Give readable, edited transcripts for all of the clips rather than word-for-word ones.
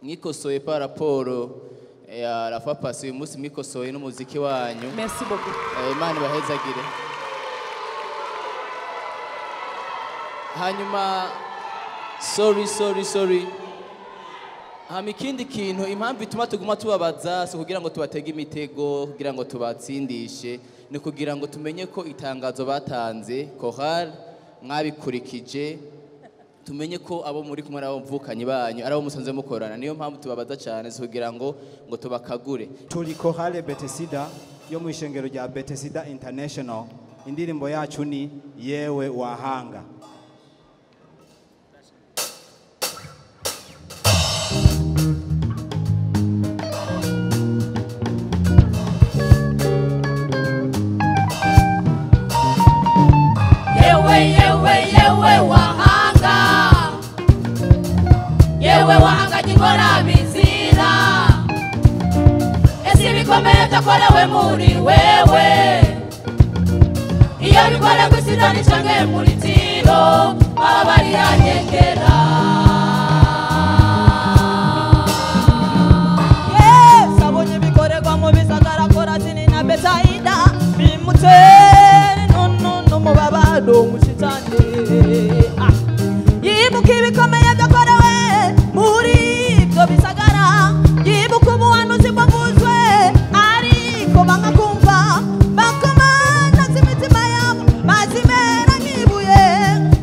Mwikosoye par rapport à la fois passée umunsi mwikosoye n'umuziki wanyu. Merci beaucoup. Imana bahezagire. Hanyuma sorry. Ikindi kintu impamvu ituma tuguma tubabaza so kugira ngo tubatege imitego kugira ngo tubatsindishe ni kugira ngo tumenye ko itangazo batanze chorale mwabikurikije tumenye ko abo muri kumwe nabo mvukanye banyu arabo musanze mukorana niyo mpamvu tubabaza cyane so kugira ngo tubakagure. Turi chorale Betesida yo mu ishengero rya Betesida International, indirimbo yacu ni yewe wahanga. Yewe wahanga, yewe wahanga jingora bizira, esi bikomeye byakorewe muri wewe, iyo bikore gusida nichange muri tiro baba bari yanyegera. Yes, abonye bikorerwa mu bisagara korazini na Betaida bimute no mubabado mushitani. Yibuka ibikomeye byakorewe muri ibyo bisagara, yibuka ubuhanuzi bwavuzwe ariko bangakumva bakomana z'imitima yabo mazimera nk'ibuye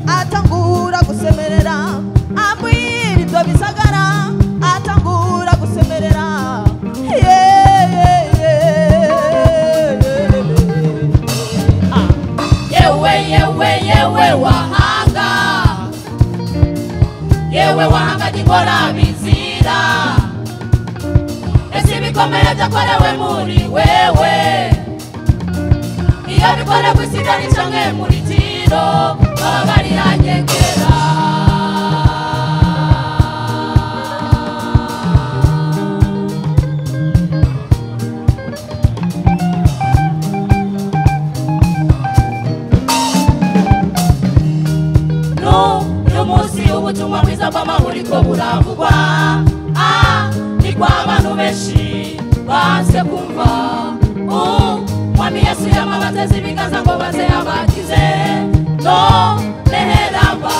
atangura gusemerera abwira ibyo bisagara atangura gusemerera. Yewe wahanga, yewe wahanga jingora bizira, esi bikomeye byakorewe muri wewe, iyo bikore gusida nichange muri tiro baba bari yanyegera. Ubutumwa bwiza bw'amahoro ko buravugwa ni kwa abantu benshi banse kumva. Mwami Yesu yamabateze ibiganza ngo baze abakize no neheramba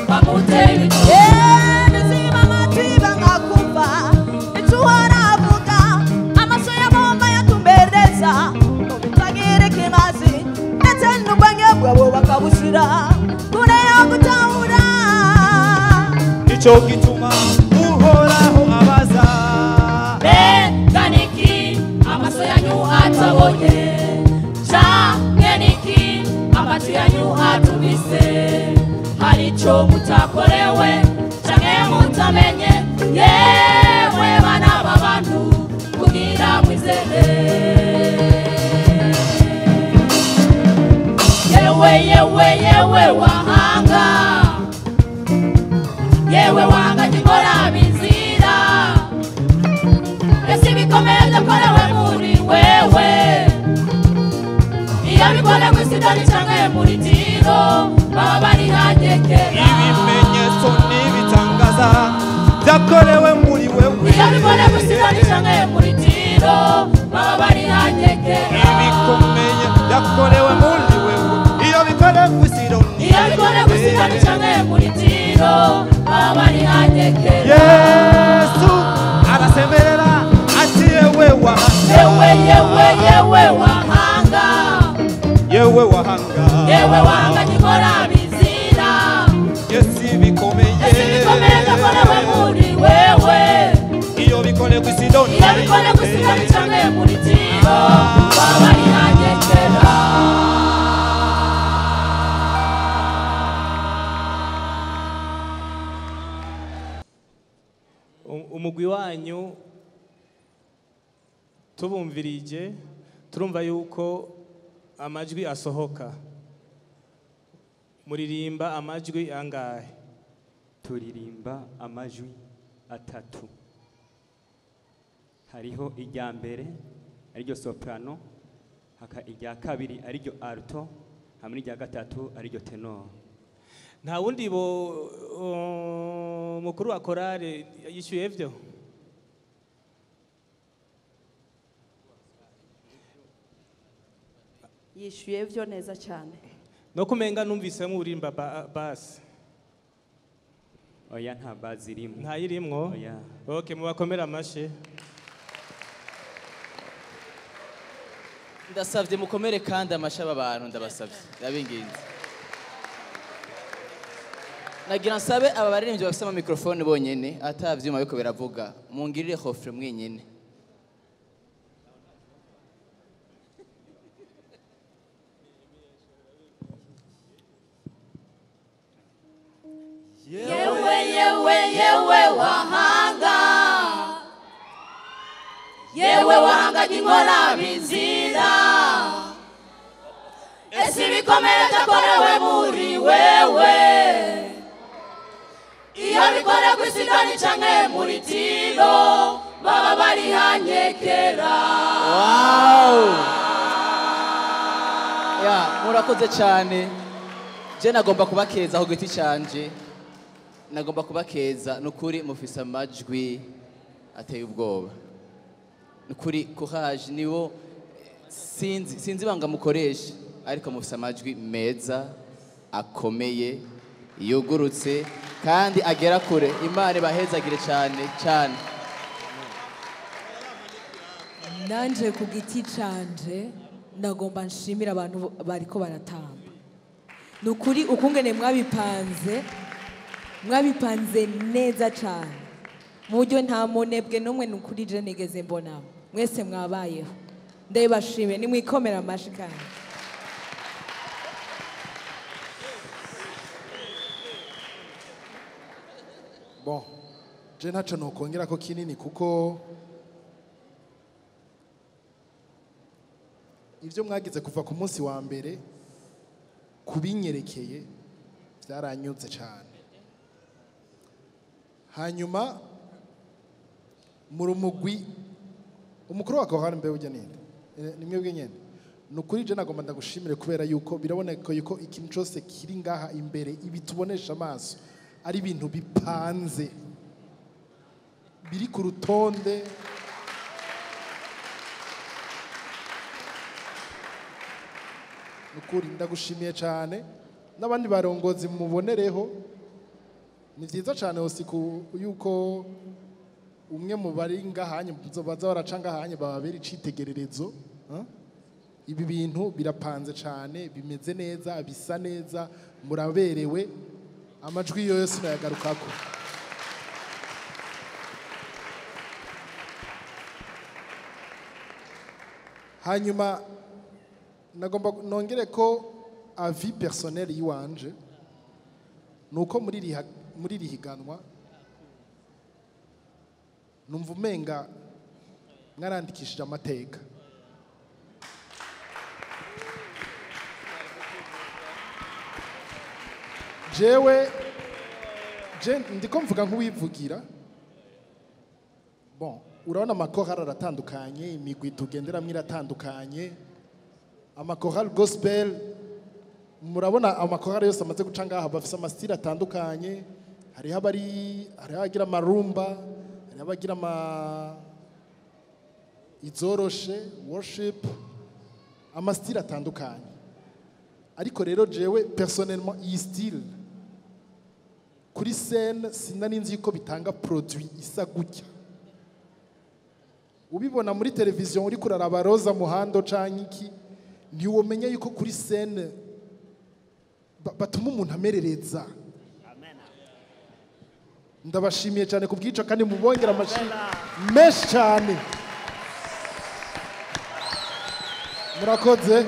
bamuteye ibitwe bizima amatwi bangakumva icyo waravuga amaso y'abomba yatumbereza ubitagire kimazi ndetse n'ubwange bwabo bakabushira kure yo gutahura. Nico gituma uhoraho abaza Ganiki amaso yanyu atabonye Ganiki amatu yanyu atubise harico mutakorewe canke mutamenye yewe bana b'abantu kugira yewe wahanga, yewe wahanga gikora bizira, ese bikomeye byakorewe muri wewe, iyo bikora gusidani canke muri tiro baba bari hanyekera, ibimenyetso n'ibitangaza byakorewe muri wewe, iyo bikora gusidani canke muri tiro baba bari hanyekera, ibikomeye byakorewe muri wewe, iyo bikora gusidani, iyo bikora gusidani canke muri tiro baba bari hanyekera. Yesu arasemerera ati yewe wahanga, yewe wahanga, yewe wahanga, yewe wahanga gikora bizira, Yesu bikomeye, ese bikomeye byakorewe muri wewe, iyo bikore gusidani, iyo bikora gusidani canke muri tiro baba bari hanyekera. Umugwi wanyu tubumvirije turumva yuko amajwi asohoka, muririmba amajwi angahe? Turirimba amajwi atatu. Hariho irya mbere ariryo soprano, haka irya kabiri ariryo alto, hamwe n'irya gatatu ariryo tenor. Nta wundi bo mukuru wa korale yishyuye vyo? yishyuye byo neza cyane. No kumenga numvisemo urimba basi. Oya nta bazi irimo. Nta yirimwo? Oya. Okay, mubakomera amashe. Ndasavye mukomere kandi amashaba abantu ndabasavye. Ndabinginze. Nagira nsabe aba baririmbyi bafite ama microphone bonyene atavyuma biko biravuga. Mungirire hofre mwenyene. Yewe wahanga, yewe wahanga gikora bizira, ese bikomeye byakorewe muri wewe, iyo bikora gusidani canke muri tiro baba bari hanyekera. Wow! Ya, murakoze cyane. Je nagomba kubakeza aho giti canje. Nagomba kubakeza nukuri mufisa amajwi ateye ubwoba. Nukuri courage niwo sinzi banga mukoresha ariko mufisa amajwi meza akomeye yugurutse kandi agera kure. Imana bahezagire cyane cyane. Nanje ku giti canje ndagomba nshimira abantu bariko baratamba. Nukuri ukungene mwabipanze neza cyane. Mu buryo nta monebwe numwe nukuri je nigeze mbona. Mwese mwabayeho. Ndabashimiye nimwikomera amashi kandi. Bon, je ntaco nokongera ko kinini kuko ivyo mwagize kuva ku munsi wa mbere kubinyerekeye byaranyuze cyane. Hanyuma murumugwi umukuru wa kohari mbe ujya ninde nimwe bwenyene nukuri je nagomba ndagushimire kubera yuko biraboneka yuko ikintu cyose kiri ngaha imbere ibitubonesha amaso ari ibintu bipanze biri ku rutonde. Nukuri ndagushimiye cyane n'abandi barongozi mubonereho. Ni byiza cyane osiku yuko umwe mu bari ngahanye baza baracanga hanye bababera icitegererezo. Ibi bintu birapanze cyane, bimeze neza, bisa neza, muraberewe. Amajwi yose nayagarukako. Hanyuma nagomba nongere ko avis personnel yiwanje nuko muri rihiganwa numva umenga mwarandikishije amateka. jewe ndiko mvuga nk'uwivugira. Bon, urabona amakorali aratandukanye, imigwi tugenderamwo iratandukanye. Amakorali gospel, murabona amakorali yose amaze guca ngaha bafise amasitiri atandukanye. Hariho abagira amarumba, hariho abagira izoroshe, worship, amasitiri atandukanye. Ariko rero jewe personnellement iyi style kuri scène sinari nzi yuko bitanga produit isa gutya. Ubibona muri televiziyo uri kuraraba Roza Muhando canke iki, ntiwomenya yuko kuri scène batuma umuntu amerereza. Ndabashimiye cyane kubwico kandi mubongera amashi menshi cyane. Murakoze.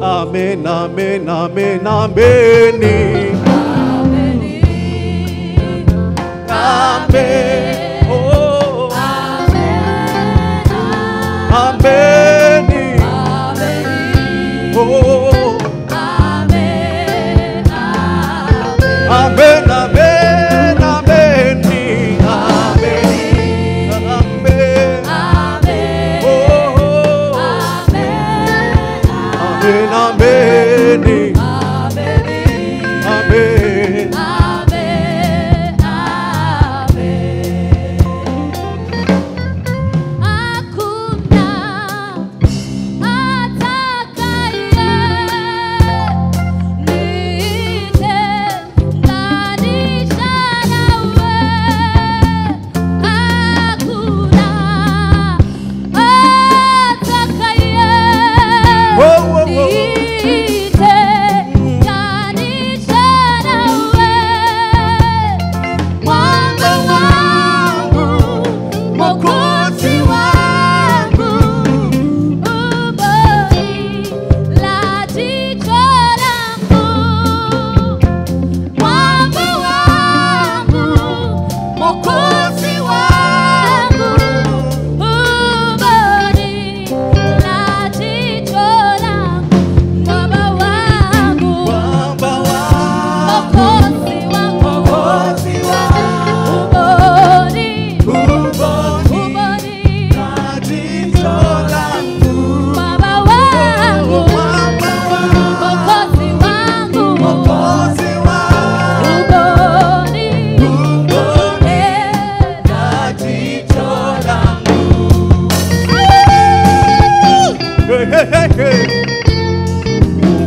Amen, amen, amen, amen. Amen. Oh. Amen. Amen. Oh. Amen. Amen, amen, amen. Amen. Amen.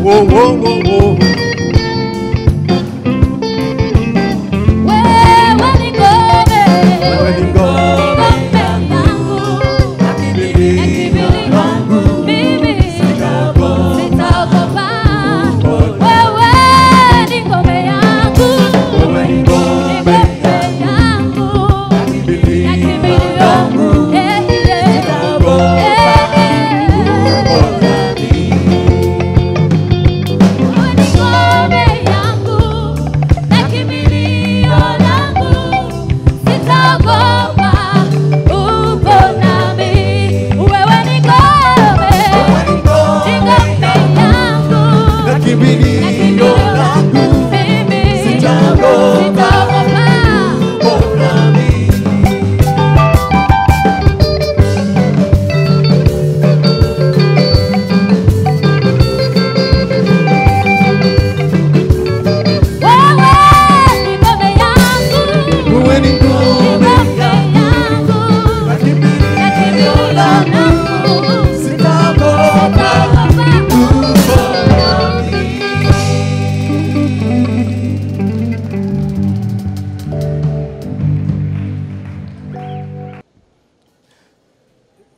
Whoa, whoa, whoa, whoa. When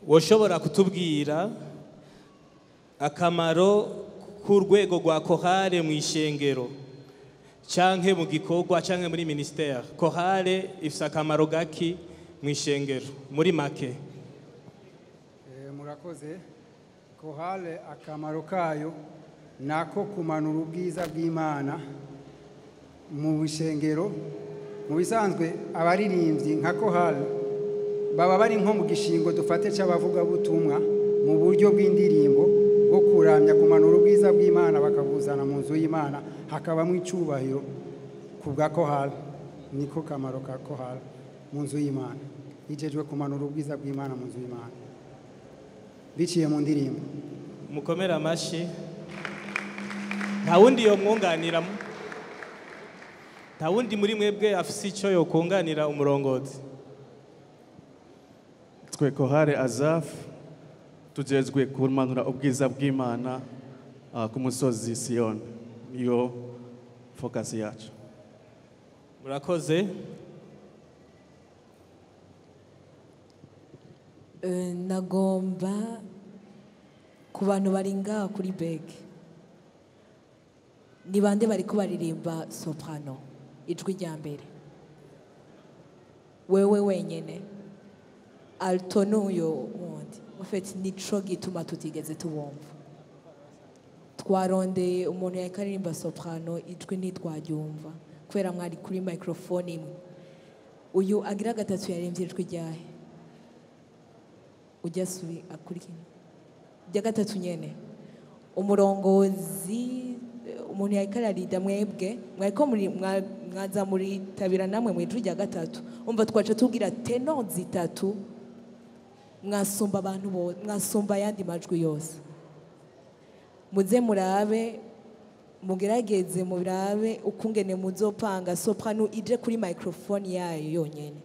woshobora kutubwira akamaro k'urwego rwa chorale mu ishengero canke mu gikorwa canke muri ministère? Chorale ifise akamaro gaki mu ishengero muri make? Murakoze. Chorale akamaro kayo nako kumanura ubwiza bw'Imana mu bishengero. Mu bisanzwe abaririmbyi nka chorale baba bari nko mu gishingo dufate cy'abavuga butumwa mu buryo bw'indirimbo bwo kuramya kumanura ubwiza bw'Imana bakabuzana mu nzu y'Imana hakabamo icubahiro ku bwa chorale. Niko kamaro ka chorale mu nzu y'Imana, ijejwe kumanura ubwiza bw'Imana mu nzu y'Imana biciye mu ndirimbo. Mukomera amashi. Nta wundi yo mwunganira, nta wundi muri mwebwe afise icyo yo kunganira umurongozi? Twe chorale Azaf tujejwe kumanura ubwiza bw'Imana ku musozi Sion, niyo focus yacu. Murakoze. Nagomba ku bantu bari ngaha kuri bege, ni bande bariko baririmba soprano ijwi rya mbere? Wewe wenyene? Alto n'uyo wundi? Ufite nico gituma tutigeze tubumva. Twarondeye umuntu yariko aririmba soprano ijwi ntitwaryumva kubera mwari kuri microphone imwe. Uyu agira gatatu yaremvye ijwi ryahe? Ujya subi akurikira rya gatatu nyene. Umurongozi umuntu yariko ararida mwebwe mwariko mwaza muri tabira namwe mu ijwi rya gatatu, umva twaca tubwira tenor zitatu mwasumba abantu bo, mwasumba yandi majwi yose. Muze murabe mugerageze murabe ukungene muzopanga soprano ije kuri microphone yayo yonyene,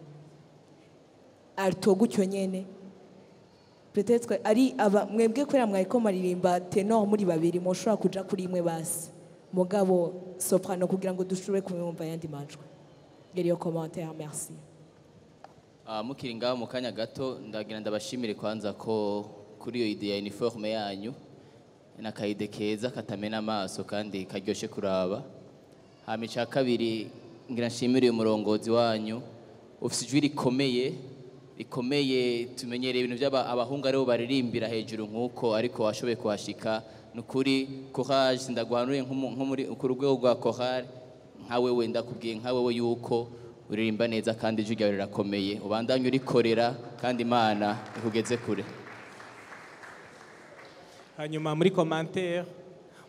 alto gutyo nyene. Peut-être ari aba mwebwe kwera mwariko maririmba tenor muri babiri mushobora kuja kuri imwe basi, mugabo soprano kugira ngo dushobore kumwumva yandi majwi. Ngeriyo commentaire, merci. Mukiri ngaho mu kanya gato ndagira ndabashimire kwanza ko kuri iyo ide ya uniforme yanyu n'akaide keza katamena amaso kandi karyoshe kuraba. Hama ica kabiri ngira nshimire umurongozi wanyu ufise ijwi rikomeye tumenyereye ibintu by'abahungu aribo baririmbira hejuru nk'uko ariko washoboye kuhashika. Nukuri courage, ndaguhanuye nko muri ku rwego rwa chorale nka wewe, ndakubwiye nka wewe yuko uririmba neza kandi ijwi ryawe rirakomeye, ubandanye urikorera kandi Imana ikugeze kure. Hanyuma muri commentaire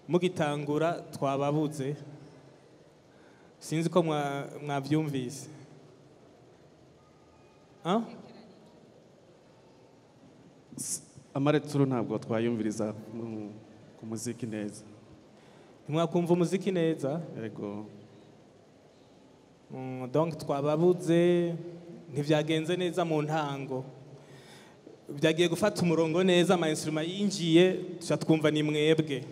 mugitangura twababuze, sinzi ko mwavyumvise. Amareturu ntabwo twayumviriza ku muziki neza. Ntimwakumva umuziki neza? Yego. Donc twababuze, ntivyagenze neza mu ntango. Byagiye gufata umurongo neza, ama instrument yinjiye tuca twumva ni mwebwe.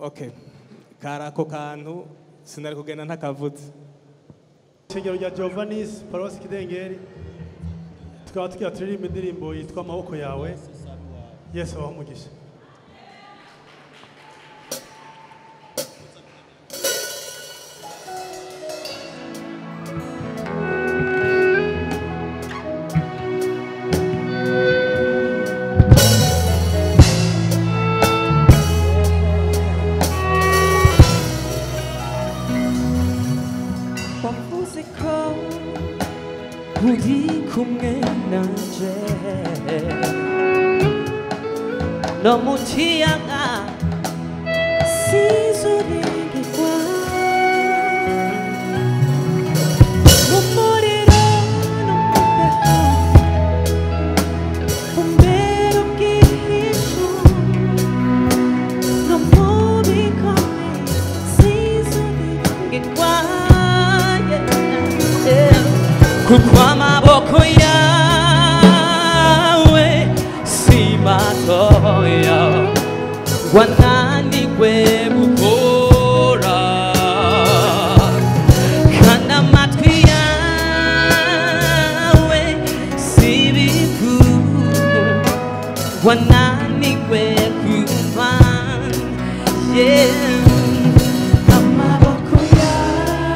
Okay. Karako kantu sinari kugenda ntakavuze. Ishengero rya Giovannis Paroisse Kidengeri tukaba tugira turirimba indirimbo yitwa amaboko yawe. Yesu abahe umugisha. uri kumwe nanje no mu kiyaga sizurigirwa mu muriro no mu mbeho umbera ubwihisho no mu bikomeye sizurigirwa kuko amaboko yawe si matoya wananiwe gukora wananigwe kumva yeah amaboko yawe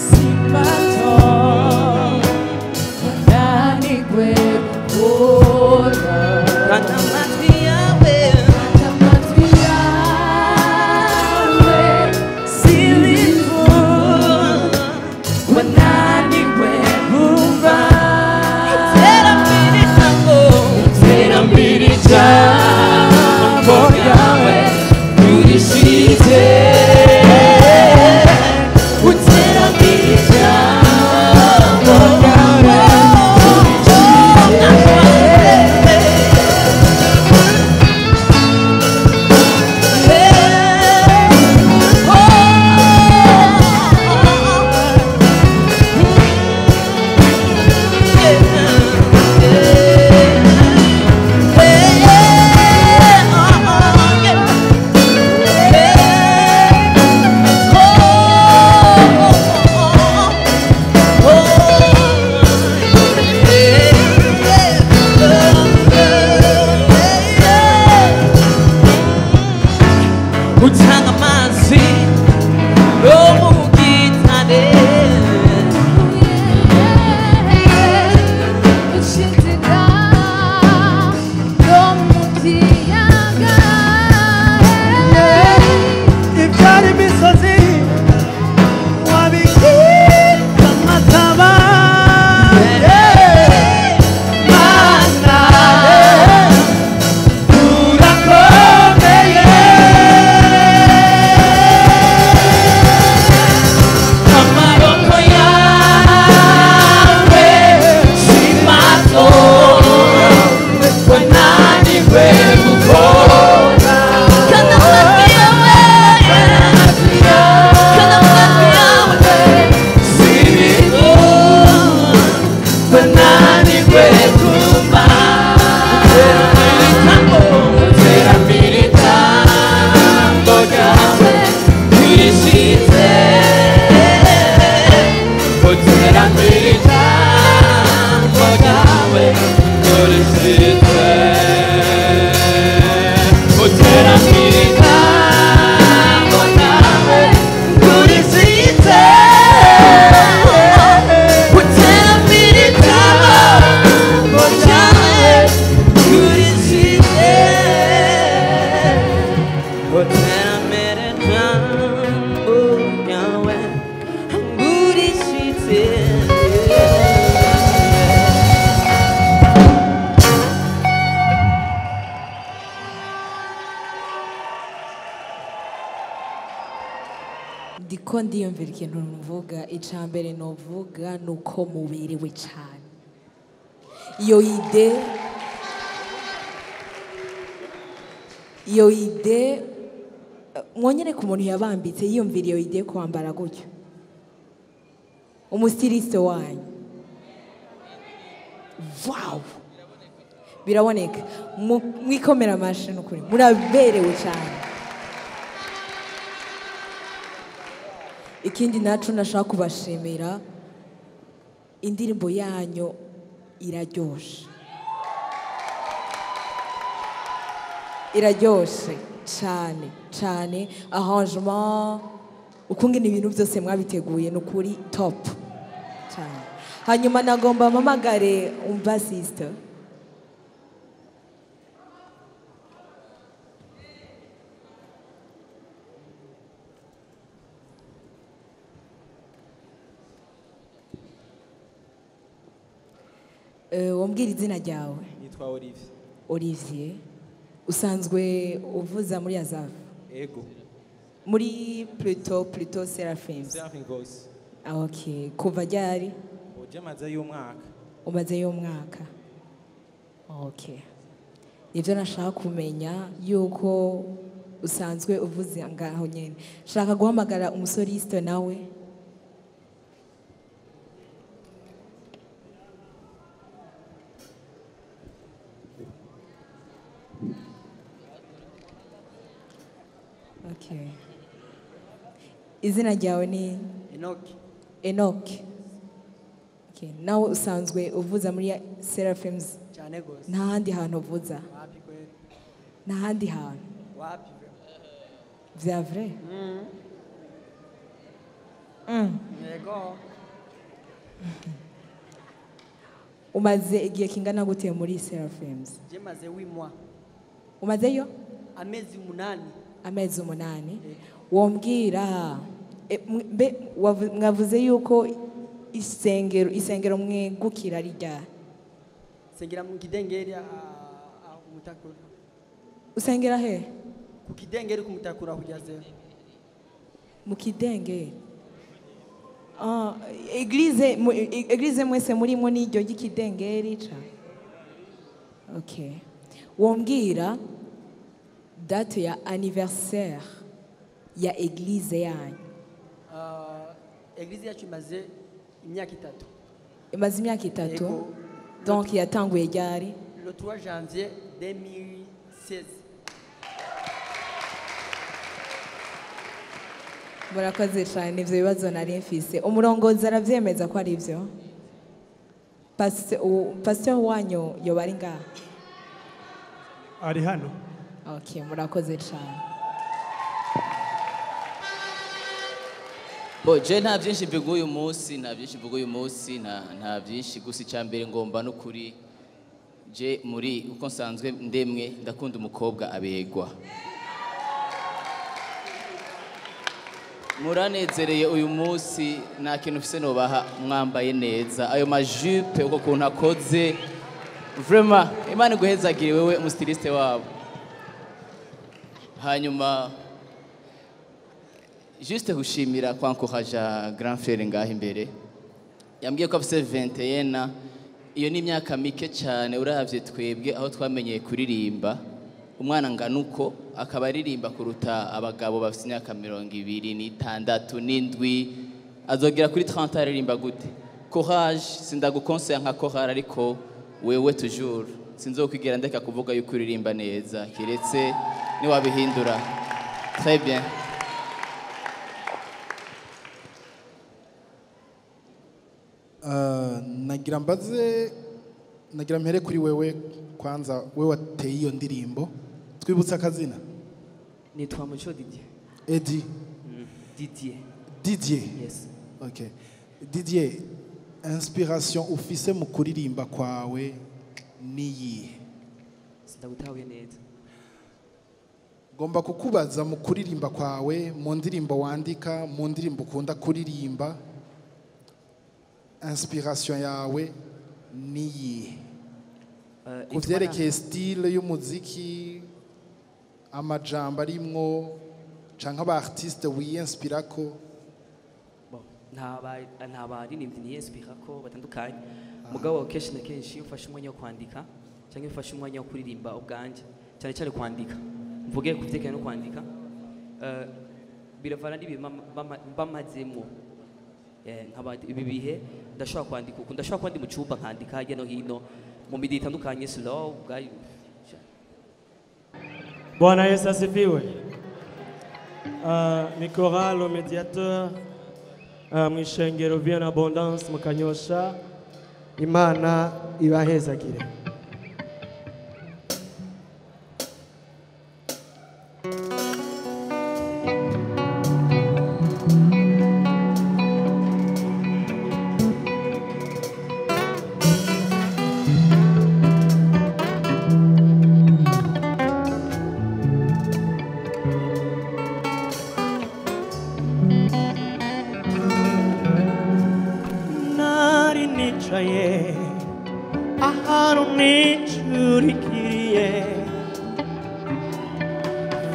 simato wananigwe gukora kandi amatwi yawe silifu wananigwe kumva jambo yawe urishite utera jambo yawe utanga amazi no mu gitare ushitira no mu kiyaga ibyari imisozi wabikita amataba mana urakomeye amaboko yawe simato wananigwe gukora kandi amatwi yawe silifu wananigwe kumva utera militambo yawe urishite utera militambo yawe urishite utera militambo yawe urishite utera militambo yawe urishite utera militambo yawe urishite ndiko ndiyumvira ikintu mvuga icambere novuga nuko muberewe cyane iyo ide mwonyene ku muntu yabambitse yiyumvira iyo ide kwambara gutyo umustiliste wanyu wow biraboneka mwikomera amashi n'ukuri muraberewe cyane ikindi nacu nashaka kubashimira indirimbo yanyu iraryoshe cyane cyane arrangement ukungena ibintu byose mwabiteguye n'ukuri top cyane hanyuma nagomba mpamagare umva sister wambwira izina ryawe nitwa Olivier Olivier usanzwe uvuza muri Azave ego muri plutôt Seraphim Voice okay kuva ryari umaze y'umwaka okay nibyo nashaka kumenya yuko usanzwe uvuza ngaho nyene shaka guhamagara umusoliste nawe okay izina ryawe ni Enoch Enoch okay Okay, nawe usanzwe uvuza muri Seraphims cyane gose. nta handi hantu uvuza? Wapi kweli? Nta handi hantu? Wapi? Vya vrai? Yego. Umaze igihe kingana gute muri Seraphims? Je maze 8 mois. Umazeyo? Amezi 8. Amezi 8. Wombwira mwavuze yuko isengero mwegukira rijya. Sengera mu kidengeri umutakura. Usengera he? Ku kidengeri ku mutakura hujaze. Mu kidengeri. Eglise mwese murimo n'iryo ry'ikidengeri ca. Okay. Wombwira date ya anniversaire ya eglise yanyu. Eglise yacu imaze imyaka 3. Imaze imyaka 3. Donc yatanguye ryari? Le 3 janvier 2016. Murakoze cyane, ivyo bibazo nari mfise. Umurongozi aravyemeza ko ari byo? Pastor wanyu yoba ari ngaha? Ari hano. Okay, murakoze cyane. Je nta byinshi mvuga uyu munsi, nta byinshi gusa icyambere ngomba no kuri je muri uko nsanzwe ndemwe ndakunda umukobwa abegwa. Muranezereye uyu munsi nta kintu ufise nobaha mwambaye neza. Ayo majupe uko kuntu akoze vraiment Imana iguhezagire wewe umustiliste wabo. Hanyuma juste gushimira kwa encourager grand frère ngaho imbere. Yambwiye ko afise 21. Iyo ni imyaka mike cyane uravye twebwe aho twamenyeye kuririmba. Umwana nganuko akaba aririmba kuruta abagabo bafite imyaka 26 n'indwi azogera kuri 30 aririmba gute. Courage, sindagukonseya nka chorale ariko wewe toujours sinzokwigera ndeka kuvuga yuko uririmba neza kiretse ni wabihindura. Très bien. nagira mpere kuri wewe kwanza, wewe wateye iyo ndirimbo twibutsa akazina. Nitwa Muco Didier. Edi. Didier. Yes. Okay. Didier, inspiration ufise mu kuririmba kwawe niyi? Sindagutahuye neza. Ngomba kukubaza mu kuririmba kwawe, mu ndirimbo wandika, mu ndirimbo ukunda kuririmba, inspiration yawe niyi? Kuvyerekeye style y'umuziki, amajambo arimwo canke aba artiste wiyinspirako? nta baririmbyi niyinspirako batandukanye, mugabo kenshi na kenshi ufashe umwanya wo kwandika cyangwa ufashe umwanya wo kuririmba ubwanje, cyane cyane kwandika, mvuge kuvyerekeye no kwandika, biravana n'ibintu bamazemo. Ibi bihe ndashobora kwandika uku, ndashobora kuba ndi mu cyumba nkandika hirya no hino mu midi itandukanye slow ubwayo. Bwana Yesu asifiwe. Ni chorale au médiateur mu ishengero bien abondance mu Kanyosha. Imana ibahezagire.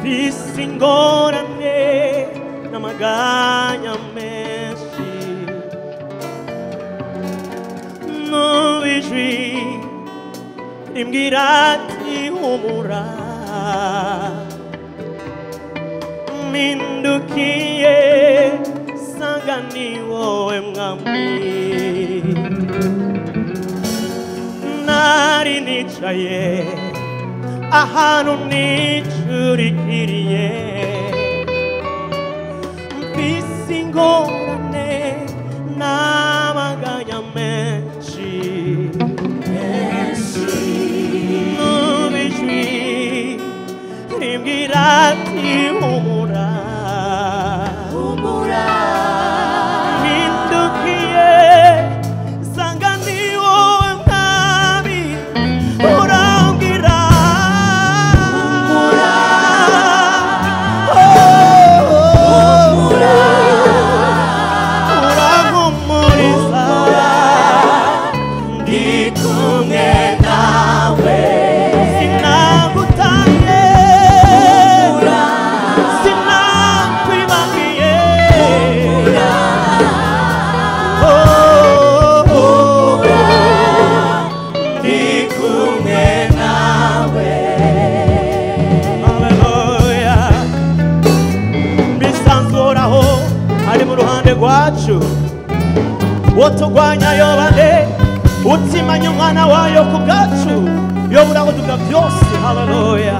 Visingorane na maganya menshi no bijwi imbwira ati humura mindukiye sanga ni wowe mwami nari nicaye ahantu nicurikiriye mfise ingorane n'amaganya menshi arambwira ati humura humura mpindukiye sanga ni wowe mwami urambwira humura urampumuriza ndi kumwe nawe sinagutaye sinakwibagiye ndi kumwe nawe haleluya bisanzuraho ari mu ruhande rwacu woturwanya yobande utsimanya umwana wayo ku bwacu yoburaho tuga byose haleluya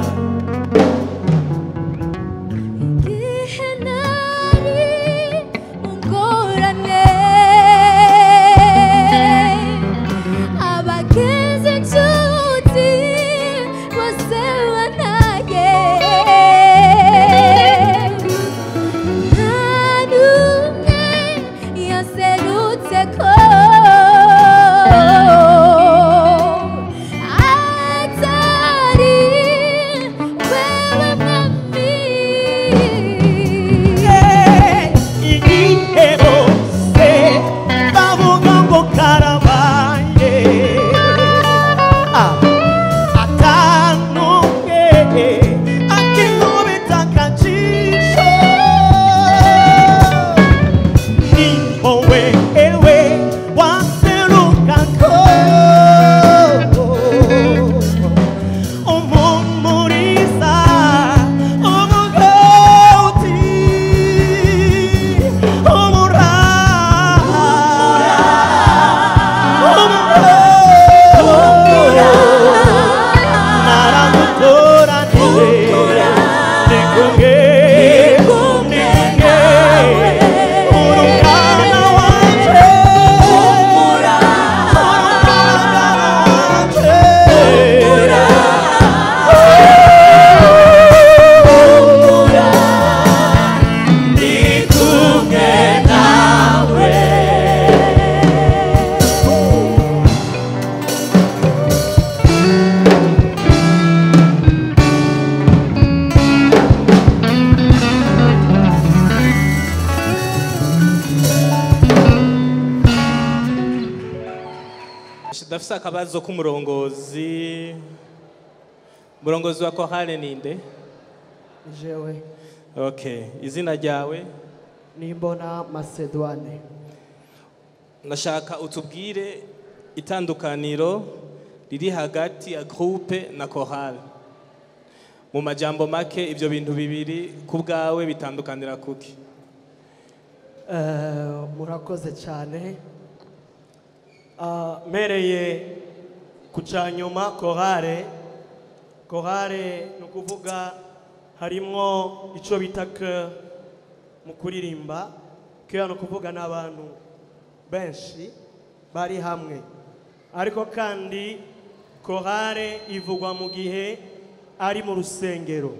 ndafise akabazo k'umurongozi murongozi wa kohale ninde jewe okay izina ryawe nimbona Macedone nashaka utubwire itandukaniro riri hagati ya groupe na chorale mu majambo make ibyo bintu bibiri ku bwawe bitandukanira kuki murakoze cyane mereye kucanyuma chorale nukuvuga harimwo ico bita que mu kuririmba que nukuvuga n'abantu benshi bari hamwe ariko kandi chorale ivugwa mu gihe ari mu rusengero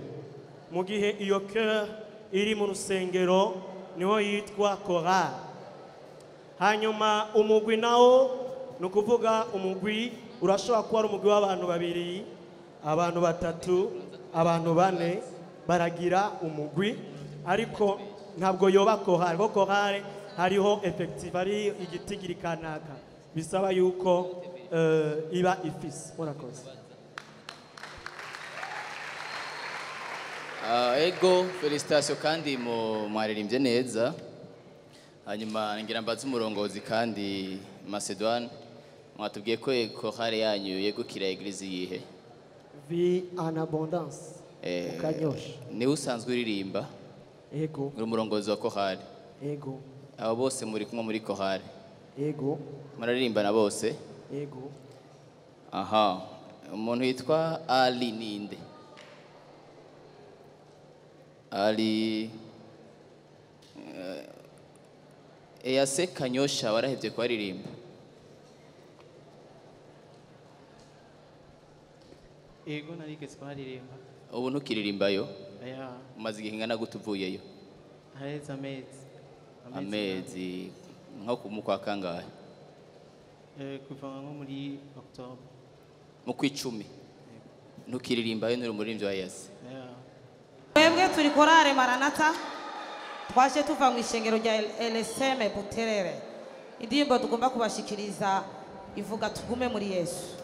mu gihe iyo chœur iri mu rusengero niho yitwa chorale hanyuma umugwi nawo nukuvuga umugwi urashobora kuba ari umugwi w'abantu babiri abantu batatu abantu bane baragira umugwi ariko ntabwo yoba chorale kuko chorale hariho effective ari igitigiri kanaka bisaba yuko iba ifise murakoze ego felicitation kandi mwaririmbye neza hanyuma ngira mbaze umurongozi kandi Macedone mwatubwiye ko chorale yanyu yegukira eglise yihe vie en abondance ukanyosha ni usanzwe uririmba ego uri umurongozi wa chorale ego abo bose muri kumwe muri chorale ego muraririmba na bose ego aha umuntu yitwa Ali ninde Ali Eyase Kanyosha warahevye kwaririmba ego narigeze kwaririmba ubu ntukiririmbayo Yeah. Umaze igihe ingana gute uvuyeyo? Hareze amezi nko mu kwa kangahe? Kuva nko muri October. Mu kwicumi. Ntukiririmba yo nuri umuririmbyi wa Yesu. Twebwe turi korale Maranatha twaje tuva mu ishengero rya LSM Buterere. Indirimbo tugomba kubashikiriza ivuga tugume muri Yesu.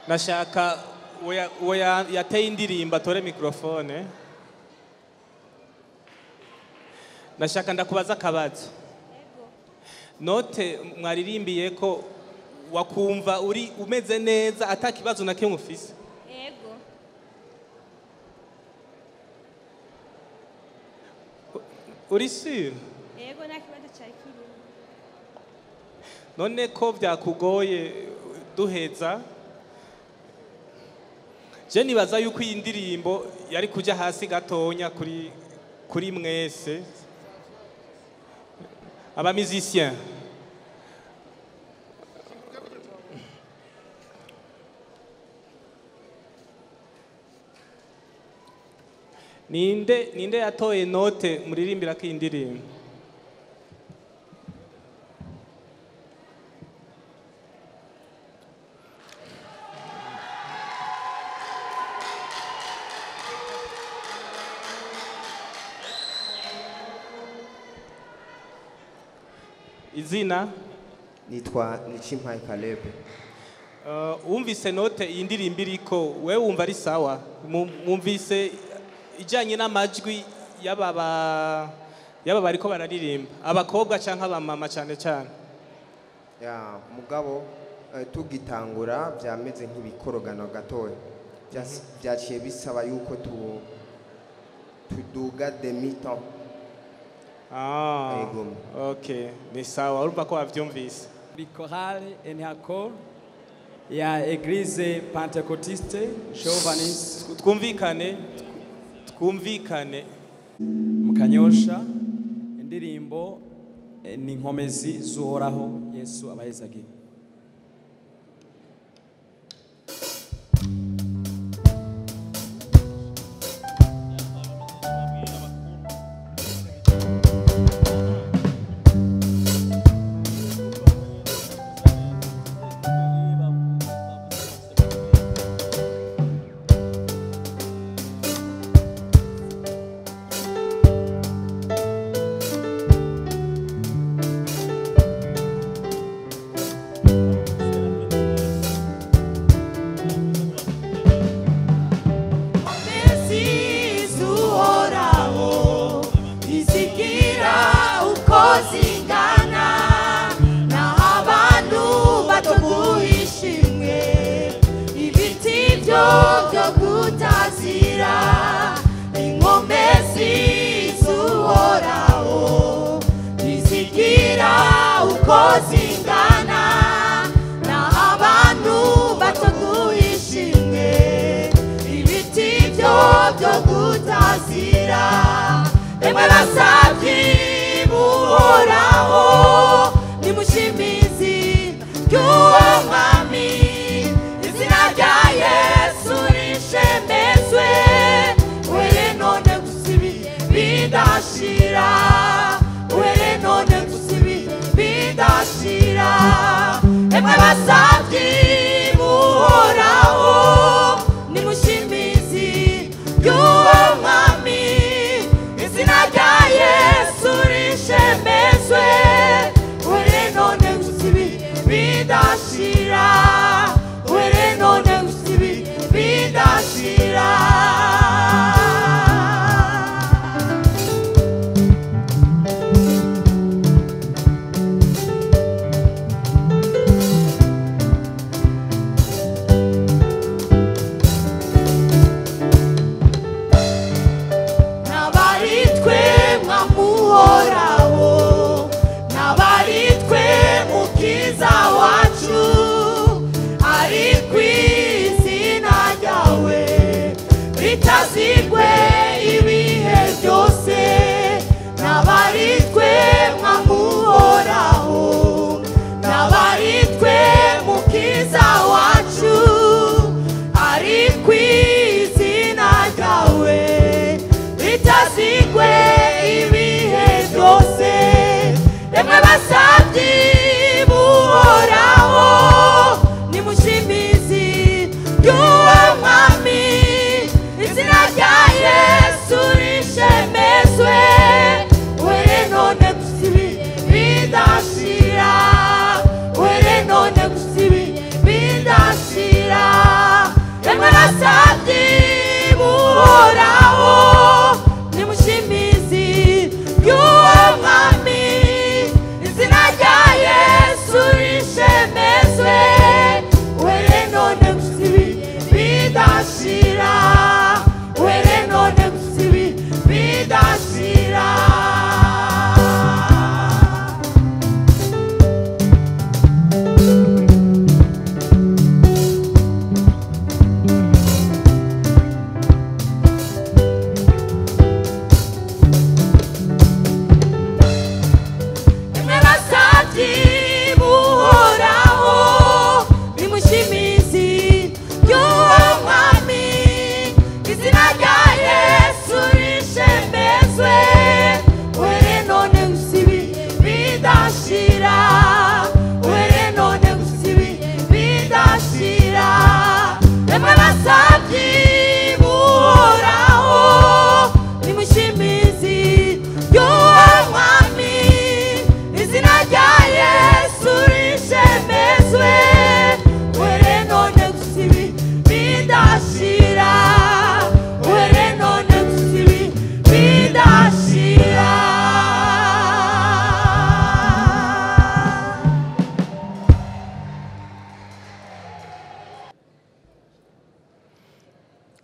Nashaka yateye indirimbo atore mikrofone. Nashaka ndakubaza akabazo. Note mwaririmbiye ko wakumva uri umeze neza atakibazo na kimwe ufise. Yego. Uri sûr? Yego nakibazo cyakiri. None ko byakugoye duheza je nibaza yuko iyi ndirimbo yari kuja hasi gatonya kuri mwese aba musiciens. Ninde yatoye note muririmbira ko indirimbo? Izina nitwa Nichimpaye Caleb. Wumvise note iyi ndirimbo iriko we wumva ari sawa? Mwumvise ijanye n'amajwi yaba bariko bararirimba abakobwa canke abamama cyane cyane? Ya mugabo tugitangura byameze nk'ibikorogano gatoya byaciye bisaba yuko tuduga demi-temps. Okay, ni sawa urumva ko wavyumvise. Chorale Enhacor ya Eglise Pentecôtiste Chauvaniste. Twumvikane mukanyosha indirimbo ni nkomezi zuhoraho Yesu abahezagiye. Izina rya Yesu rishemezwe, uri none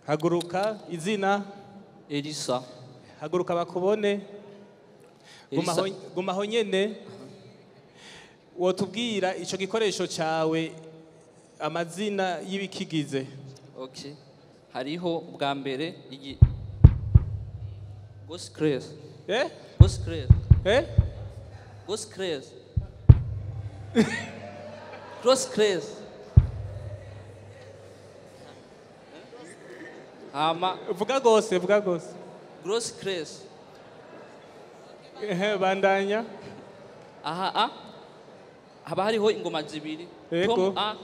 Haguruka izina Elisa. Haguruka bakubone. Gumaho nyene. Wotubwira ico gikoresho cawe amazina y'ibikigize. Okay. Hariho bwa mbere Goscres. Goscres. Goscres. Crosscres. Vuga gose. Grosscres. Bandanya. Haba hariho ingoma zibiri. Tom A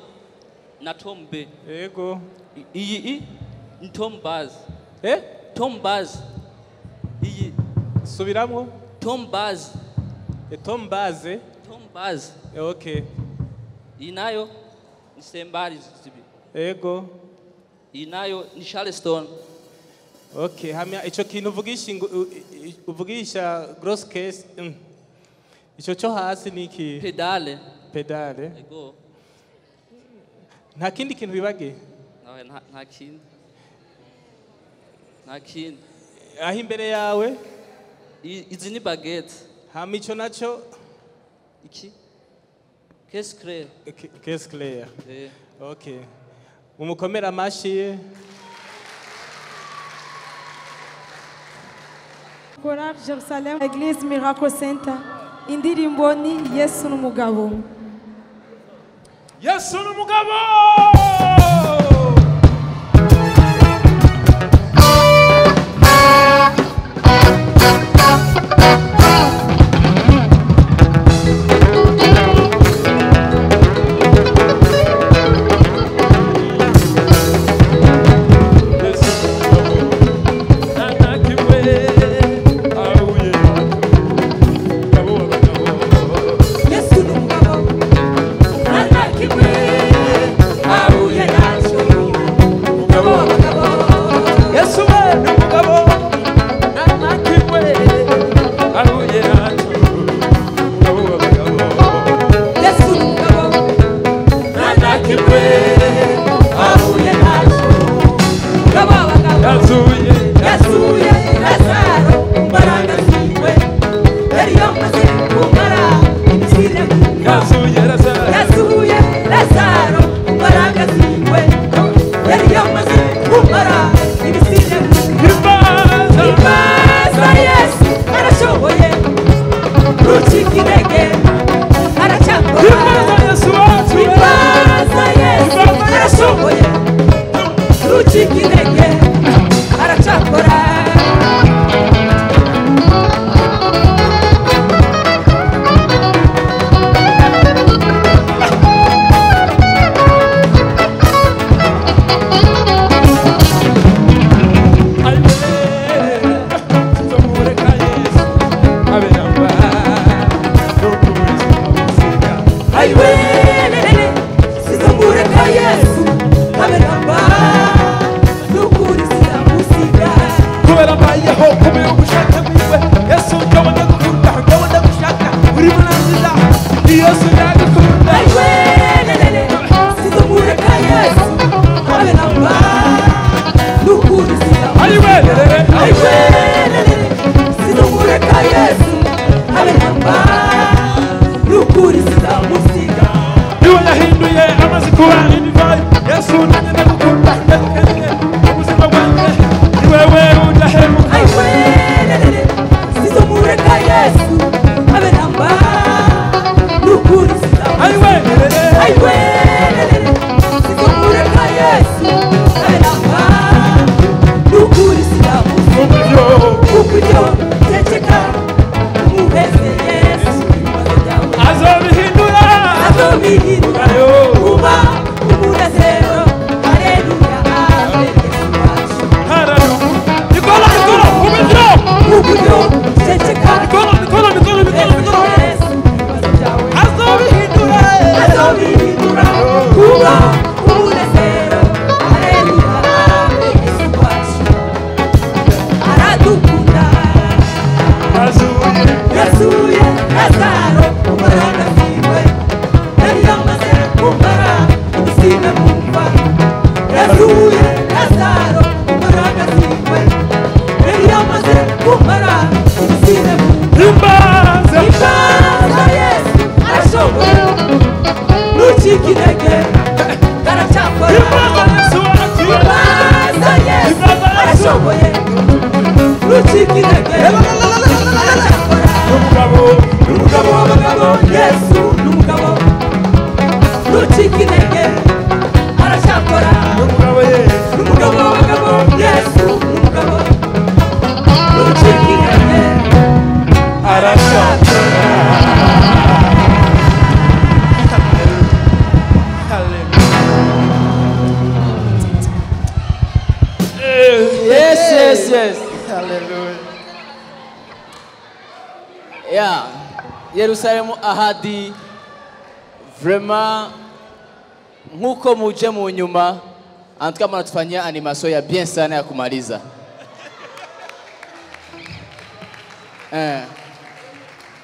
na Tom B. Yego. Iyi ni Tom Baz. Tom Baz. Iyi subiramwo. Tom Baz. Tom Baz. Tom Baz. Okay. Iyi nayo ni Sembari zibi. Yego. Iyi nayo ni Charleston. Okay, hamya ico kintu uvugisha gross case. Ico cyo hasi niki? Pedale. Yego. Nta kindi kintu bibage? Nta kindi. Aho imbere yawe? Izi ni baguette. Hama ico naco? Iki? Caisse claire. Caisse claire. Okay. Mumukomera amashi. Chorale Jerusalem, Église Miracle Center. Indirimbo ni Yesu n'umugabo. Yesu n'umugabo. Imbaza Yesu arashoboye ntukikirege karacyakora imbaza Yesu arashoboye ntukikirege karacyakora umugabo w'abagabo Yesu n'umugabo ntukikirege aracyakora umugabo w'abagabo Yesu n'umugabo ntukikirege arashakora. Yes. Hallelujah. Yeah. Yerusalemu ahadi vraiment nkuko muje mu nyuma antuka mnatufanyia animation ya bien sana ya kumaliza.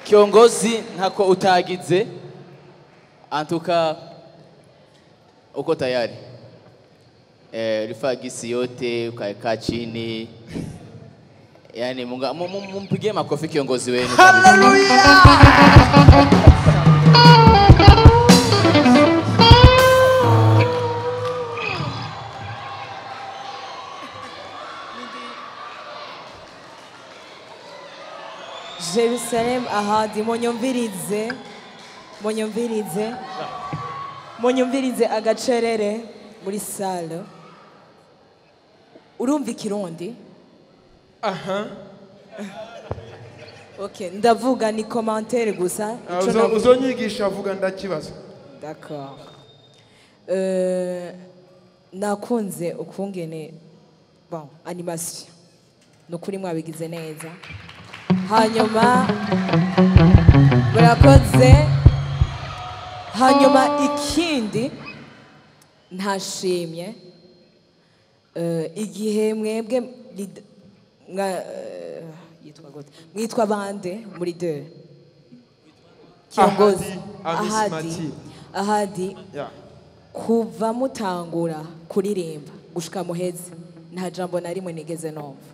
Kiongozi ntako utagize antuka uko tayari. Rifagisi yote ukaeka chini. Yani mumpigie makofi kiongozi wenu. Hallelujah. Jerusalem ahadi munyumvirize agacerere muri salle. Urumva ikirundi? Aha. Okay, ndavuga ni commentaire gusa. Uzonyigisha avuga ndakibazo. D'accord. Nakunze ukungene bon animation. Nukuri mwabigize neza. Hanyuma murakoze. Hanyuma ikindi ntashimye igihe mwebwe mwitwa bande muri deux kiongozi ahadi kuva mutangura kuririmba gushika muheze nta jambo na rimwe nigeze numva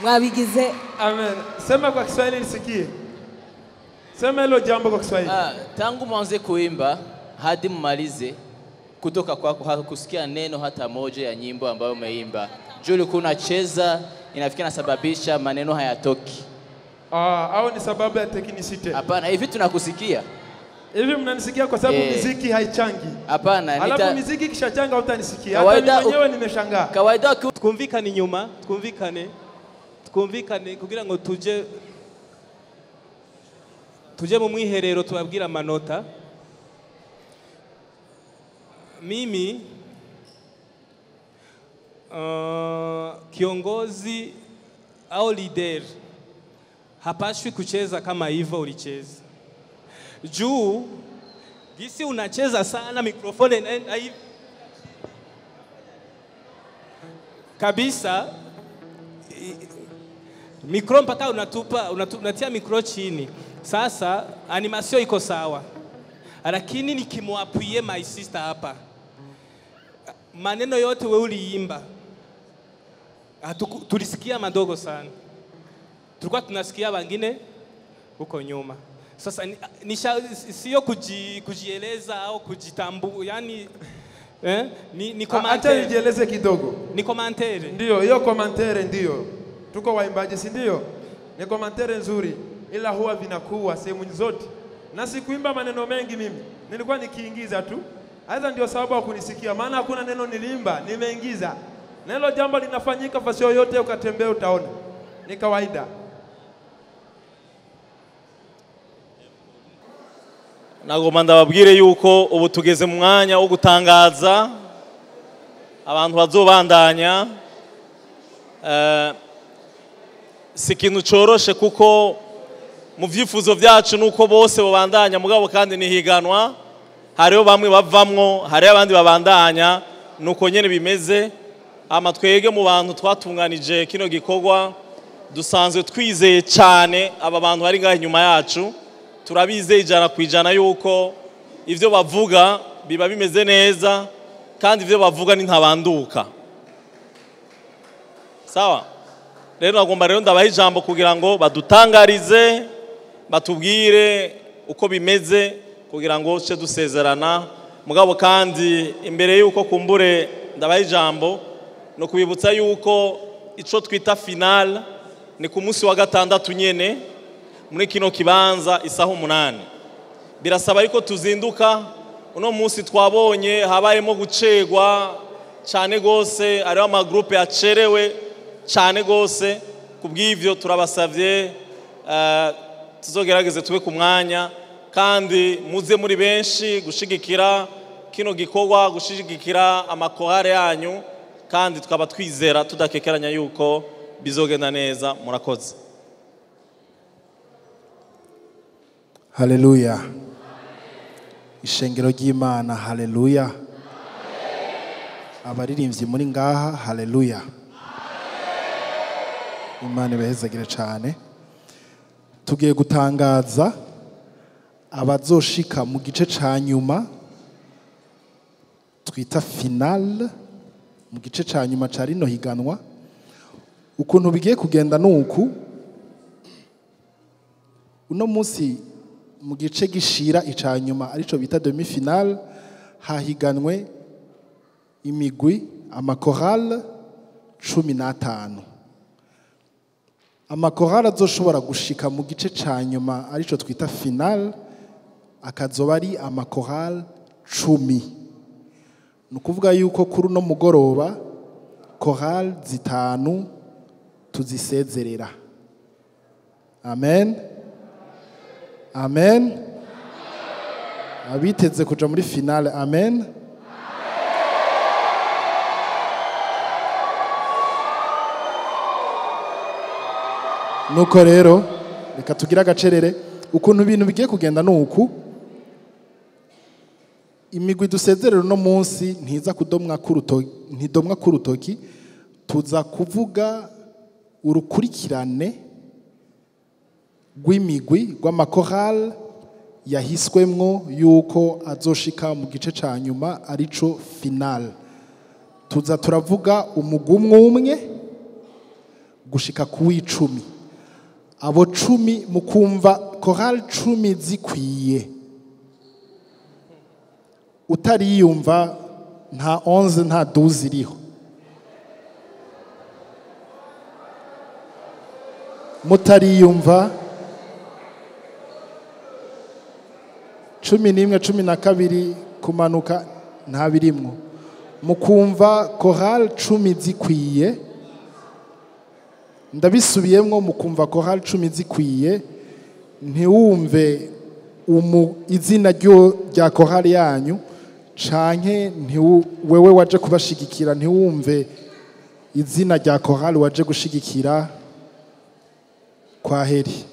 mwabigize. Amen. Sema kwa Kiswahili nisikie. Sema hilo jambo kwa Kiswahili. Tangu mwanze kuimba hadi mmalize kutoka kwako hakusikia neno hata moja ya nyimbo ambayo umeimba. Juu ulikuwa unacheza inafikia nasababisha maneno hayatoki. Au ni sababu ya technicity? Hapana, hivi tunakusikia. Hivi mnanisikia kwa sababu muziki haichangi? Hapana, alafu muziki kishachanga utanisikia. Hata mimi mwenyewe nimeshangaa. Kawaida twumvikane nyuma, twumvikane kugira ngo tuje mu mwiherero tubabwira amanota. Mimi kiongozi au leader hapashwi kucheza kama hivyo ulicheza. Juu gisi unacheza sana mikrofoni na hivi kabisa, mikro mpaka unatia mikro chini. Sasa animation iko sawa, lakini nikimwapuie my sister hapa, maneno yote wewe uliimba tulisikia madogo sana, tulikuwa tunasikia wengine huko nyuma. Sasa sio kujieleza au kujitambu, yani ni commentaire. Acha nijieleze kidogo. Ni commentaire. Ndio, hiyo commentaire ndio. Tuko waimbaji, si ndio? Ni commentaire nzuri, ila huwa vinakuwa sehemu zote. Na sikuimba maneno mengi mimi. Nilikuwa nikiingiza tu. Aidha ndio sababu ya kunisikia, maana hakuna neno nilimba, nimeingiza. Na hilo jambo linafanyika fasi yoyote ukatembea utaona. Ni kawaida. Nagomba ndababwire yuko ubu tugeze mu mwanya wo gutangaza abantu bazobandanya. Si ikintu coroshe kuko mu vyifuzo vyacu nuko bose babandanya, mugabo kandi nihiganwa. Hariho bamwe bavamwo, hariho abandi babandanya, nuko nyene bimeze. Twege mu bantu twatunganije kino gikorwa dusanzwe twizeye cyane aba bantu bari ngaho inyuma yacu. Turabizeye 100% yuko ivyo bavuga biba bimeze neza, kandi ivyo bavuga ni ntabanduka. Sawa? rero nagomba rero ndabaha ijambo kugira ngo badutangarize batubwire uko bimeze kugira ngo ce dusezerana mugabo kandi imbere yuko kumbure ndabaha ijambo no kubibutsa yuko ico twita final ni ku munsi wa gatandatu nyene muri kino kibanza isaha 8 birasaba yuko tuzinduka uno munsi twabonye habayemo gucegwa cyane gose ari ama groupe yacerewe cyane gose kubw'ivyo turabasavye tuzogerageze tube ku mwanya kandi muze muri benshi gushigikira kino gikorwa gushigikira amakorale yanyu kandi tukaba twizera tudakekeranya yuko bizogenda neza murakoze. Haleluya. Ishengero ry'Imana haleluya. Abaririmbyi muri ngaha haleluya. Imana ibahezagire cyane. Tugiye gutangaza abazoshika mu gice ca nyuma twita final mu gice ca nyuma ca rino higanwa. Ukuntu bigiye kugenda nuku uno munsi mu gice gishira ica nyuma arico bita demi final hahiganwe imigwi amakorale 15. Amakorale azoshobora gushika mu gice ca nyuma arico twita final akazoba ari amakorale 10. Nukuvuga yuko kuri no mugoroba korale 5 tuzisezerera. Amen. Amen. Abiteze kuja muri finale. Amen. Nuko rero reka tugira agacerere ukuntu ibintu bigiye kugenda nuku imigwi dusezerero no munsi ntiza kudomwa kurutoki tuza kuvuga urukurikirane rw'imigwi rw'amakorale yahiswemwo yuko azoshika mu gice ca nyuma arico final. Tuza turavuga umugwi umwe gushika ku 10. Abo 10 mukumva korale 10 zikwiye. Utariyumva nta 11 nta 12 iriho. Mutariyumva 11 12 kumanuka nta birimwo. Mukumva korale 10 zikwiye. Ndabisubiyemwo mukumva korale 10 zikwiye. Ntiwumve izina rya korale yanyu canke wewe waje kubashigikira ntiwumve izina rya korale waje gushigikira kwa heri.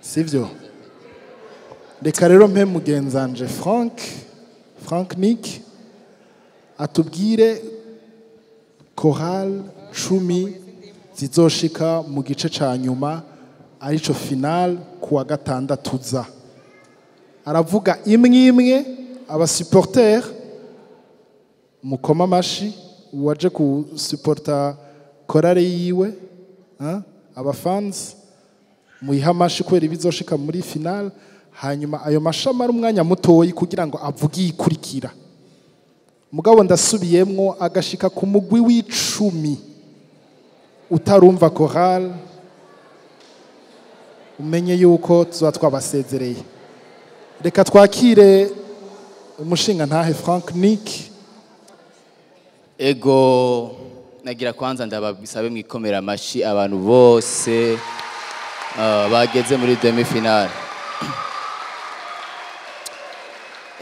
Sivyo? Reka rero mpe mugenzanje Frank Nick atubwire korale 10 zizoshika mu gice ca nyuma arico final kuwa gatandatu za. Aravuga imwe abasupporter mukoma amashi waje ku supporta korale yiwe abafans muyiha amashi kwera ibizoshika muri final. Hanyuma ayo mashama ari umwanya mutoyi kugira ngo avuge ikurikira. Mugabo ndasubiyemwo agashika ku mugwi w'10 utarumva korale umenye yuko tuza twabasezereye. Reka twakire umushinga ntahe Frank Nick. Ego nagira kwanza ndababisabe mwikomera amashi abantu bose bageze muri demi final.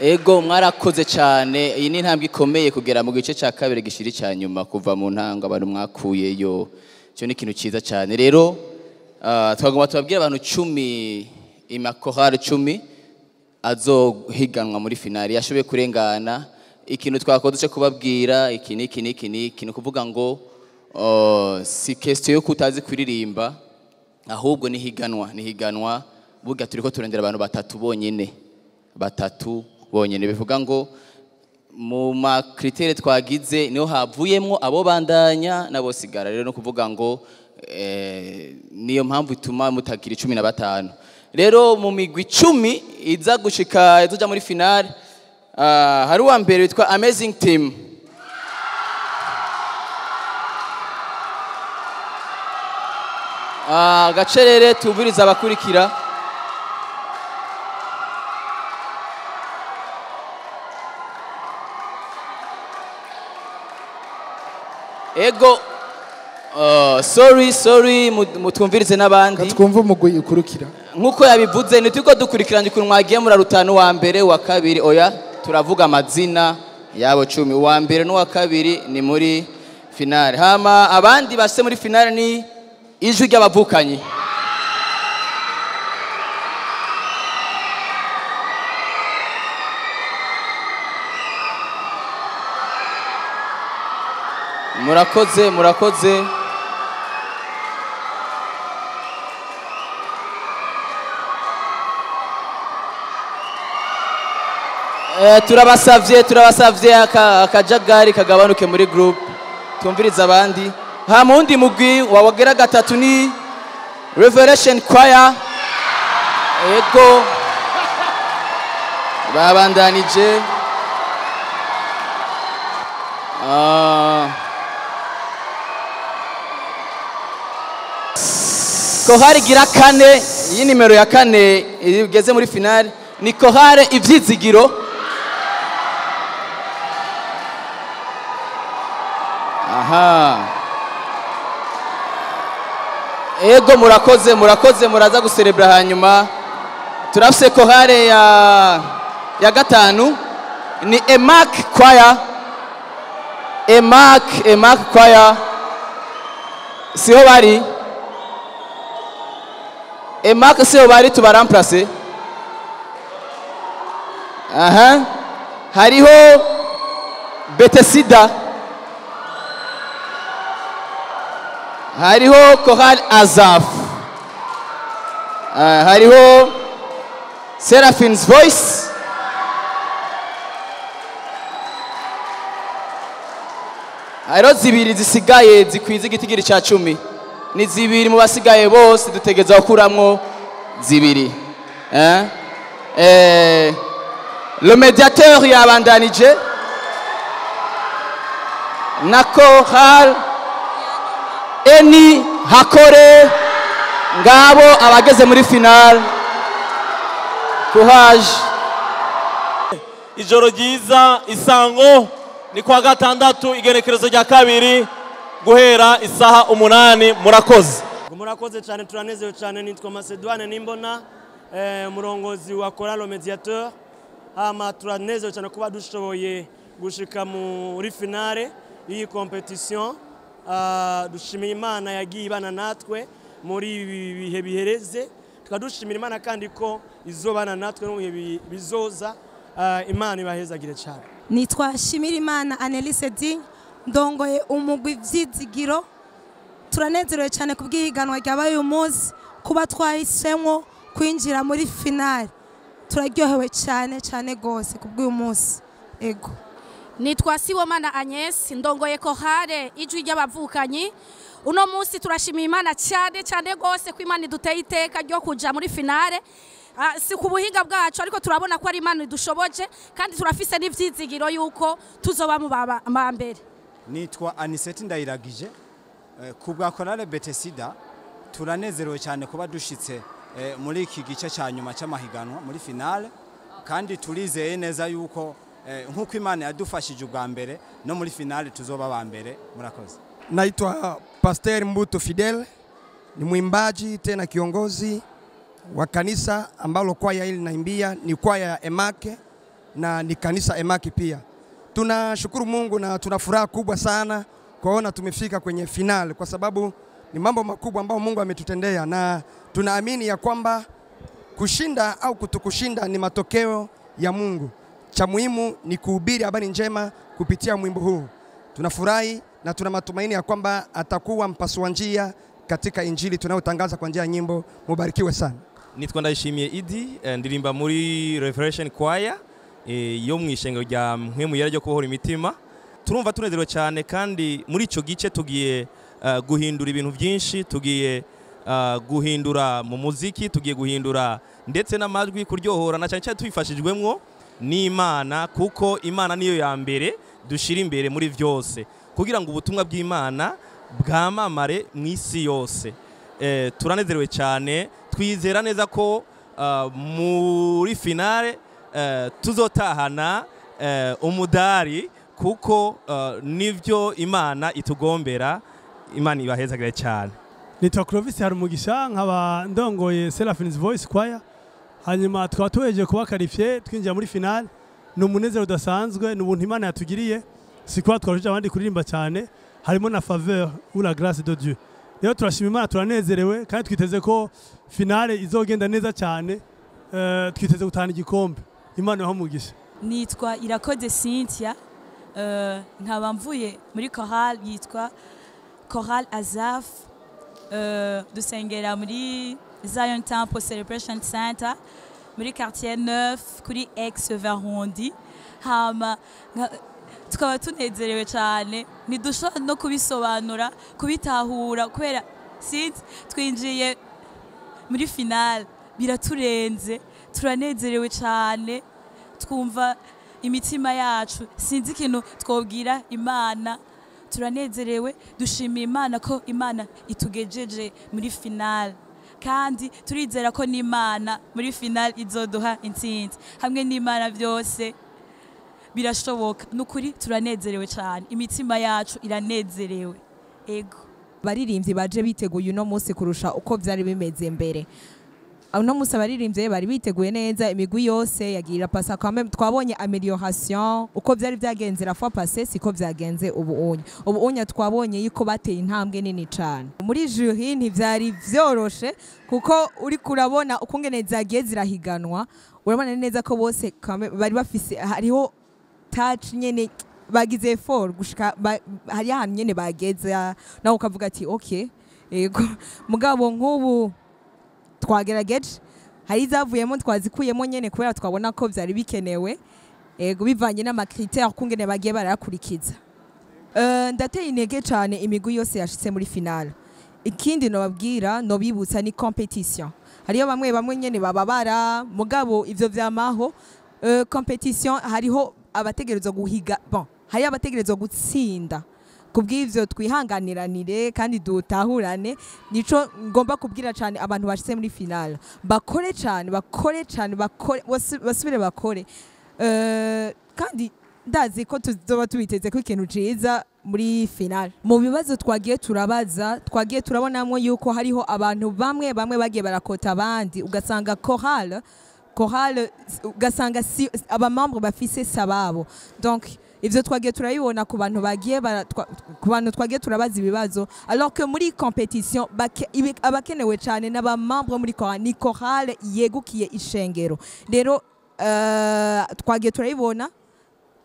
Ego mwarakoze cyane. Iyi ni intambwe ikomeye kugera mu gice cya kabiri gishiri cya nyuma kuva mu ntango abantu mwakuyeyo. Cyo ni ikintu cyiza cyane. Rero twagomba tubabwira abantu 10 imakorale 10 azohiganwa muri finali yashoboye kurengana. Ikintu twakoze cyo kubabwira iki ni kuvuga ngo si question yo kutazi kuririmba ahubwo ni higanwa buga turiko turendera abantu batatu bonyene bivuga ngo mu makritere twagize niho havuyemwo abo bandanya nabo sigara rero no kuvuga ngo niyo mpamvu ituma mutagira 15 rero mu migwi 10 iza gushika izoja muri finale hari uwa mbere witwa Amazing Team gacerere tubiriza abakurikira ego sorry mutwumvirize n'abandi twumva umugwi ukurikira nkuko yabivuze nituko dukurikiranye ukuntu mwagiye muri rutano wa mbere wa kabiri oya turavuga amazina yabo 10 uwa mbere n'uwa kabiri ni muri finale hama abandi base muri finale ni ijwi ry'abavukanyi murakoze turabasavye akajagari kagabanuke muri group tumviriza abandi ha mundi mugwi wawagera gatatu ni Revelation Choir ego babandanije Kohari gira kane iyi nimero ya kane igeze muri finale ni kohare ivyizigiro aha ego murakoze muraza guserebra hanyuma turafise kohare ya gatanu ni EMAC Choir EMAC Choir siho bari EMAC siho bari tubaramplace aha hariho Betesida hariho Choral Azaf hariho Seraphine's Voice hariho zibiri zisigaye zikwiza igitigiri ca 10 ni zibiri mu basigaye bose dutegeza gukuramwo zibiri le médiateur yabandanije na Choral Eni Hakore ngabo abageze muri final courage ijoro ryiza isango ni kwa gatandatu igenekerezo rya kabiri guhera isaha 8 murakoze cyane turanezewe cyane nitwa Macedone nimbona murongozi wa Chorale Mediateur hama turanezewe cyane kuba dushoboye gushika muri finale iyi competition dushimira Imana yagiye ibana natwe muri bihe bihereze tukadushimira Imana kandi ko izobana natwe no bihe bizoza Imana ibahezagire cyane nitwa Shimira Imana Annelise Di ndongoye umugwi vyizigiro turanezerewe cyane kubwihiganwa ryabaye uyu munsi kuba twahisemwo kwinjira muri finale turaryohewe cyane gose kubw'uyu munsi ego nitwa Siwomana Agnes ndongoye Chorale ijwi ry'abavukanyi uno munsi turashimira Imana cyane gose ko Imana iduteye iteka ryo kuja muri finale si ku buhinga bwacu ariko turabona ko ari Imana idushoboje kandi turafise n'ivyizigiro yuko tuzoba mu mbere nitwa Aniseti Ndayiragije kubwa Chorale Betesida turanezerewe cyane kuba dushitse muri iki gice cya nyuma cy'amahiganwa muri finale kandi turizeye neza yuko nkuko Imana yadufashije ubwa mbere no muri finale tuzoba ba mbere murakoze. Naitwa Pastor Mbuto Fidel ni mwimbaji tena kiongozi wa kanisa ambalo kwaya hili naimbia ni kwaya ya EMAC na ni kanisa EMAC pia. Tunashukuru Mungu na tuna furaha kubwa sana kuona tumefika kwenye finale kwa sababu ni mambo makubwa ambayo Mungu ametutendea na tunaamini ya kwamba kushinda au kutokushinda ni matokeo ya Mungu. Cha muhimu ni kuhubiri habari njema kupitia mwimbo huu. Tunafurahi na tuna matumaini ya kwamba atakuwa mpasua njia katika injili tunayotangaza kwa njia ya nyimbo. Mubarikiwe sana. Nitwa Ndayishimiye Idi ndirimba muri Revelation Choir yo mu ishengero rya Mpwemuyera ryo kubohora imitima. Turumva tunezerewe cyane kandi muri ico gice tugiye guhindura ibintu byinshi, tugiye guhindura mu muziki, tugiye guhindura ndetse n'amajwi kuryohora na cyane cyane twifashijwemwo n'Imana, kuko Imana niyo ya mbere dushira imbere muri vyose kugira ngo ubutumwa bw'Imana bwamamare mu isi yose. Turanezerewe cyane, twizera neza ko muri finale tuzotahana umudari, kuko nivyo Imana itugombera. Imana ibahezagire cyane. Nitwa Clovis Harumugisha, nkaba ndongoye Seraphim's Voice Choir. Hanyuma tukaba tuweje kuba qualifié twinjira muri finale. Ni umunezero udasanzwe, ni ubuntu Imana yatugiriye. Si kwa twaruje abandi kuririmba cyane, harimo na faveur ou la grâce de Dieu. Rero turashima Imana, turanezerewe kandi twiteze ko finale izogenda neza cyane. Twiteze gutahana igikombe. Imana yahomugisha. Nitwa Irakoze Cynthia, nkaba mvuye muri chorale yitwa Chorale Azaf, dusengera muri Zion Temple Celebration Center muri quartier 9 kuri ex Burundi. Hama tukaba tunezerewe cyane, ntidushobora no kubisobanura kubitahura kubera sinzi twinjiye muri finale biraturenze, turanezerewe cyane, twumva imitima yacu sinzi ikintu twobwira Imana. Turanezerewe, dushimiye Imana ko Imana itugejeje muri finale, kandi turizera ko n'Imana muri finale izoduha intsinzi. Hamwe n'Imana byose birashoboka. Nukuri turanezerewe cyane, imitima yacu iranezerewe. Ego baririmbyi baje biteguye uno munsi kurusha uko byari bimeze mbere. Uno munsi abaririmbyi bari biteguye neza, imigwi yose yagira pasa quand même. Twabonye amélioration uko byari byagenze la fois passée, siko byagenze ubu twabonye yuko bateye intambwe nini cyane. Muri jury ntivyari vyoroshe kuko uri kurabona ukungene zagiye zirahiganwa, urabona neza ko bose bari bafise, hariho touch nyene bagize effort gushika hari ahantu nyene bageze, nawe ukavuga ati okay yego. Mugabo nk'ubu twagerageje, hari izavuyemo twazikuyemo nyene kubera twabona ko byari bikenewe, yego bivanye n'amakritère kungene bagiye barakurikiza. Ndateye intege cyane imigwi yose yashitse muri finale. Ikindi no babwira no bibutsa ni competition. Hariyo bamwe nyene bababara, mugabo ivyo vyamaho. Competition hariho abategerezwa guhiga, hari abategerezwa gutsinda. Kubw'ivyo twihanganiranire kandi dutahurane. Nico ngomba kubwira cyane abantu bashitse muri finale, bakore cyane basubire bakore. Kandi ndazi ko tuzoba tubiteze ko ikintu ciza muri finale. Mu bibazo twagiye turabaza, twagiye turabonamwe yuko hariho abantu bamwe bagiye barakota abandi, ugasanga chorale ugasanga si abamambre bafise sababo. Donc ivyo twagiye turabibona ku bantu bagiye ku bantu twagiye turabaza ibibazo, alors que muri competition abakenewe cyane n'abamambre muri chorale ni chorale yegukiye ishengero. Rero twagiye turabibona,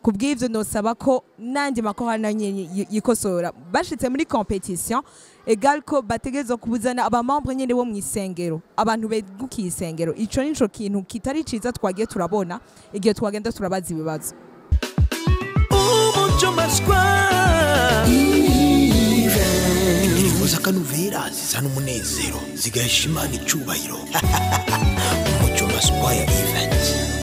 kubw'ivyo nosaba ko nandi makorale nanye yikosora bashitse muri competition egal ko bategerezwa kubuzana abamambre nyene bo mwisengero, abantu begukiye isengero. Ico nico kintu kitari ciza twagiye turabona igihe twagenda turabaza ibibazo. Uza kanuvera zizana umunezero zigahesha Imana icubahiro. Umuco Masquire event